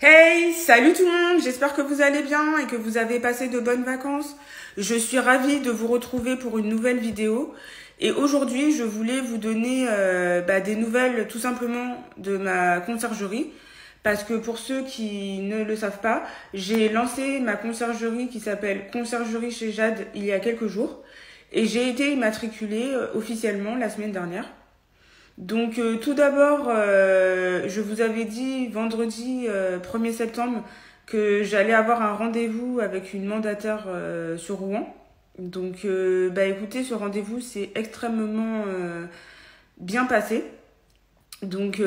Hey, salut tout le monde, j'espère que vous allez bien et que vous avez passé de bonnes vacances. Je suis ravie de vous retrouver pour une nouvelle vidéo. Et aujourd'hui, je voulais vous donner des nouvelles tout simplement de ma conciergerie. Parce que pour ceux qui ne le savent pas, j'ai lancé ma conciergerie qui s'appelle Conciergerie chez Jade il y a quelques jours. Et j'ai été immatriculée officiellement la semaine dernière. Donc tout d'abord, je vous avais dit vendredi 1er septembre que j'allais avoir un rendez-vous avec une mandataire sur Rouen. Donc écoutez, ce rendez-vous s'est extrêmement bien passé. Donc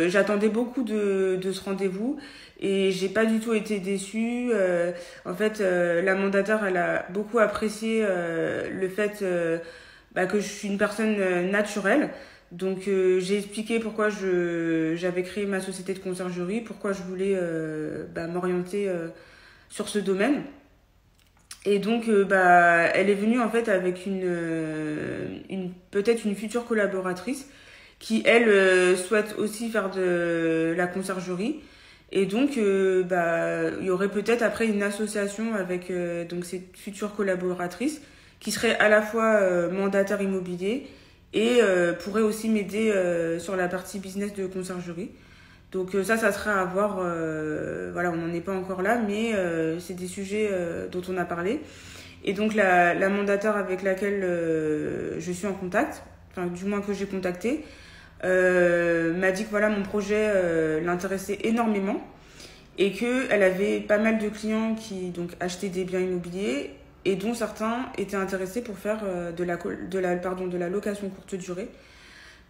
j'attendais beaucoup de ce rendez-vous et j'ai pas du tout été déçue. La mandataire, elle a beaucoup apprécié le fait que je suis une personne naturelle. Donc j'ai expliqué pourquoi j'avais créé ma société de conciergerie, pourquoi je voulais m'orienter sur ce domaine. Et donc elle est venue en fait avec peut-être une future collaboratrice qui elle souhaite aussi faire de la conciergerie. Et donc il y aurait peut-être après une association avec donc cette future collaboratrice qui serait à la fois mandataire immobilier et pourrait aussi m'aider sur la partie business de conciergerie. Donc ça sera à voir. Voilà, on n'en est pas encore là, mais c'est des sujets dont on a parlé. Et donc la mandataire avec laquelle je suis en contact, enfin du moins que j'ai contacté, m'a dit que voilà, mon projet l'intéressait énormément et qu'elle avait pas mal de clients qui donc achetaient des biens immobiliers et dont certains étaient intéressés pour faire de la location courte durée.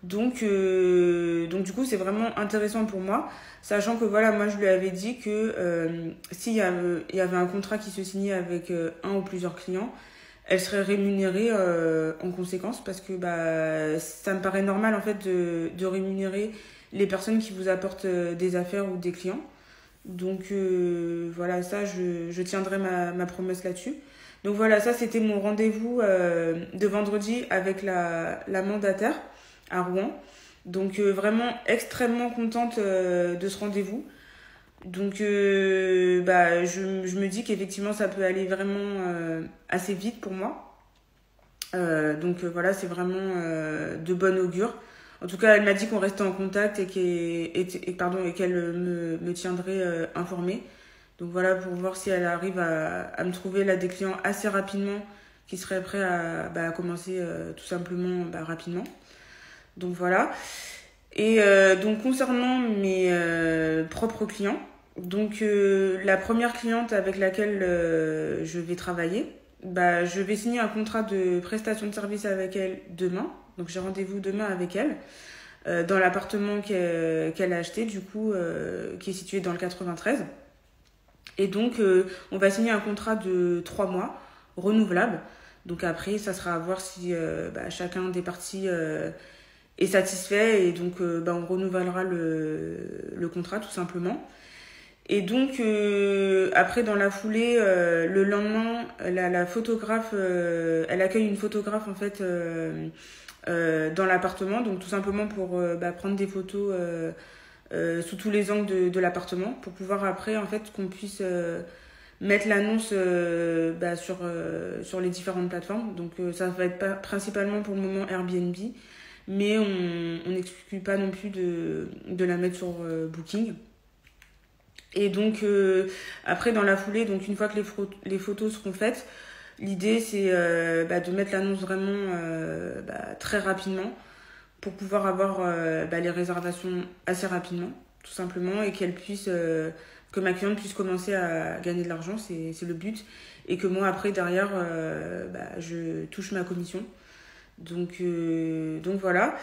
Donc du coup, c'est vraiment intéressant pour moi, sachant que voilà, moi je lui avais dit que s'il y avait un contrat qui se signait avec un ou plusieurs clients, elle serait rémunérée en conséquence parce que ça me paraît normal en fait de rémunérer les personnes qui vous apportent des affaires ou des clients. Donc voilà, ça je tiendrai ma promesse là-dessus. Donc voilà, ça c'était mon rendez-vous de vendredi avec la mandataire à Rouen. Donc vraiment extrêmement contente de ce rendez-vous. Donc je me dis qu'effectivement ça peut aller vraiment assez vite pour moi. Voilà, c'est vraiment de bon augure. En tout cas, elle m'a dit qu'on restait en contact et qu'elle me tiendrait informée. Donc voilà, pour voir si elle arrive à me trouver là des clients assez rapidement qui seraient prêts à commencer tout simplement rapidement. Donc voilà. Et donc concernant mes propres clients, donc la première cliente avec laquelle je vais travailler, je vais signer un contrat de prestation de service avec elle demain. Donc j'ai rendez-vous demain avec elle dans l'appartement qu'elle a acheté, du coup, qui est situé dans le 93. Et donc, on va signer un contrat de 3 mois, renouvelable. Donc après, ça sera à voir si chacun des parties est satisfait. Et donc, on renouvellera le contrat, tout simplement. Et donc, après, dans la foulée, le lendemain, la photographe, elle accueille une photographe, en fait, dans l'appartement. Donc, tout simplement pour prendre des photos sous tous les angles de l'appartement pour pouvoir après en fait qu'on puisse mettre l'annonce sur les différentes plateformes. Donc ça va être principalement pour le moment Airbnb, mais on n'exclut pas non plus de la mettre sur Booking. Et donc après dans la foulée, donc une fois que les photos seront faites, l'idée c'est de mettre l'annonce vraiment très rapidement pour pouvoir avoir les réservations assez rapidement, tout simplement, et que ma cliente puisse commencer à gagner de l'argent, c'est le but, et que moi après derrière je touche ma commission. Donc voilà.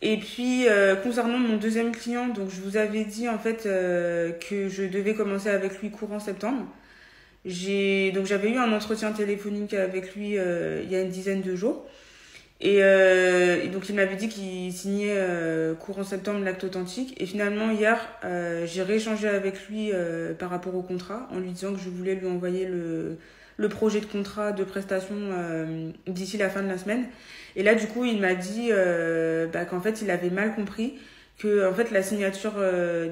Et puis concernant mon deuxième client, donc je vous avais dit en fait que je devais commencer avec lui courant septembre. J'avais eu un entretien téléphonique avec lui il y a une dizaine de jours. Et donc il m'avait dit qu'il signait courant septembre l'acte authentique. Et finalement hier, j'ai rééchangé avec lui par rapport au contrat en lui disant que je voulais lui envoyer le projet de contrat de prestation d'ici la fin de la semaine. Et là du coup il m'a dit qu'en fait il avait mal compris, que en fait la signature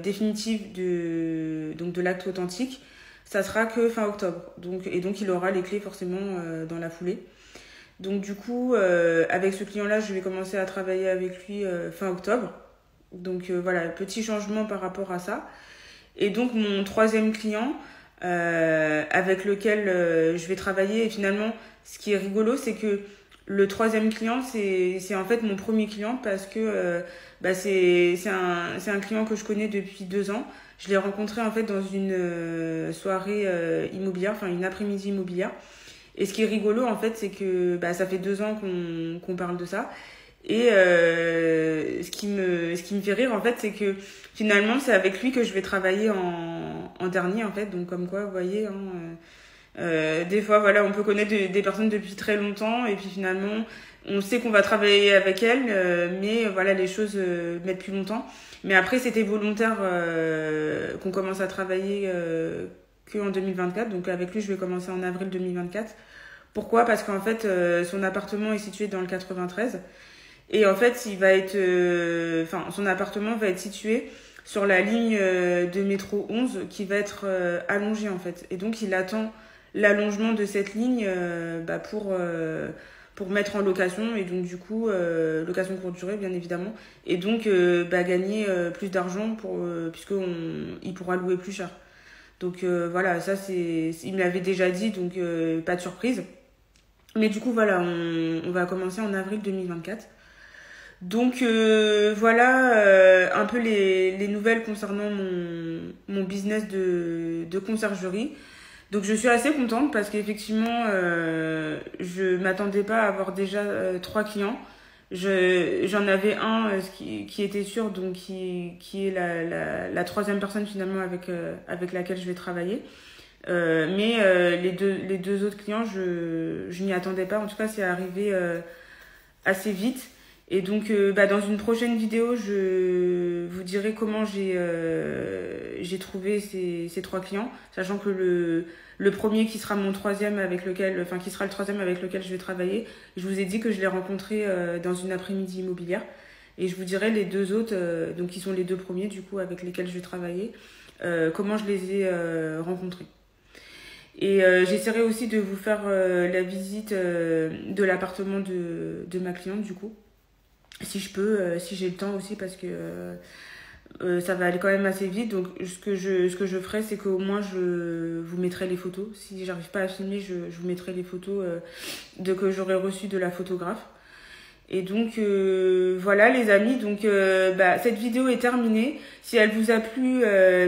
définitive de l'acte authentique, ça sera que fin octobre. Donc il aura les clés forcément dans la foulée. Donc du coup, avec ce client-là, je vais commencer à travailler avec lui fin octobre. Donc voilà, petit changement par rapport à ça. Et donc mon troisième client, avec lequel je vais travailler, et finalement, ce qui est rigolo, c'est que le troisième client, c'est en fait mon premier client parce que c'est un client que je connais depuis 2 ans. Je l'ai rencontré en fait dans une soirée immobilière, enfin une après-midi immobilière. Et ce qui est rigolo en fait, c'est que ça fait 2 ans qu'on parle de ça. Et ce qui me fait rire en fait, c'est que finalement c'est avec lui que je vais travailler en dernier en fait. Donc comme quoi, vous voyez, des fois voilà, on peut connaître des personnes depuis très longtemps et puis finalement on sait qu'on va travailler avec elles, mais voilà, les choses mettent plus longtemps. Mais après c'était volontaire qu'on commence à travailler que en 2024. Donc avec lui je vais commencer en avril 2024. Pourquoi? Parce qu'en fait son appartement est situé dans le 93. Et en fait, son appartement va être situé sur la ligne de métro 11 qui va être allongée en fait. Et donc, il attend l'allongement de cette ligne pour mettre en location. Et donc, du coup, location courte durée, bien évidemment. Et donc, gagner plus d'argent puisqu'il pourra louer plus cher. Donc, voilà, ça, il me l'avait déjà dit, donc pas de surprise. Mais du coup, voilà, on va commencer en avril 2024. Donc voilà un peu les nouvelles concernant mon business de conciergerie. Donc je suis assez contente parce qu'effectivement je m'attendais pas à avoir déjà 3 clients. J'en avais un qui était sûr, donc qui est la troisième personne finalement avec laquelle je vais travailler. Mais les deux autres clients, je n'y attendais pas. En tout cas, c'est arrivé assez vite. Et donc, dans une prochaine vidéo, je vous dirai comment j'ai trouvé ces 3 clients, sachant que le premier qui sera mon troisième qui sera le troisième avec lequel je vais travailler, je vous ai dit que je l'ai rencontré dans une après-midi immobilière. Et je vous dirai les 2 autres, donc qui sont les 2 premiers du coup avec lesquels je vais travailler, comment je les ai rencontrés. Et j'essaierai aussi de vous faire la visite de l'appartement de ma cliente du coup. Si je peux, si j'ai le temps aussi, parce que ça va aller quand même assez vite. Donc ce que je ferai, c'est qu'au moins je vous mettrai les photos. Si j'arrive pas à filmer, je vous mettrai les photos que j'aurai reçues de la photographe. Et donc voilà les amis, donc cette vidéo est terminée. Si elle vous a plu,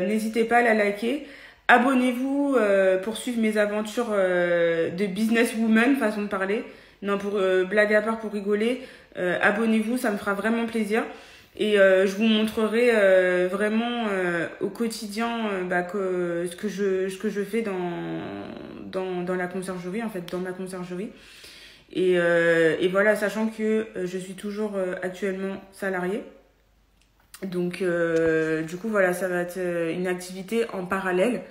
n'hésitez pas à la liker. Abonnez-vous pour suivre mes aventures de businesswoman, façon de parler. Non, pour blague à part, pour rigoler, abonnez-vous, ça me fera vraiment plaisir. Et je vous montrerai vraiment au quotidien ce que je fais dans la conciergerie, en fait, dans ma conciergerie. Et voilà, sachant que je suis toujours actuellement salariée. Donc, du coup, voilà, ça va être une activité en parallèle.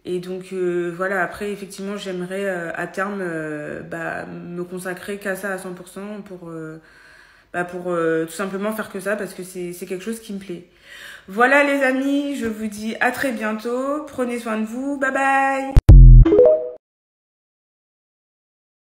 Et donc voilà, après effectivement j'aimerais à terme me consacrer qu'à ça à 100% pour tout simplement faire que ça parce que c'est quelque chose qui me plaît. Voilà les amis, je vous dis à très bientôt, prenez soin de vous, bye bye.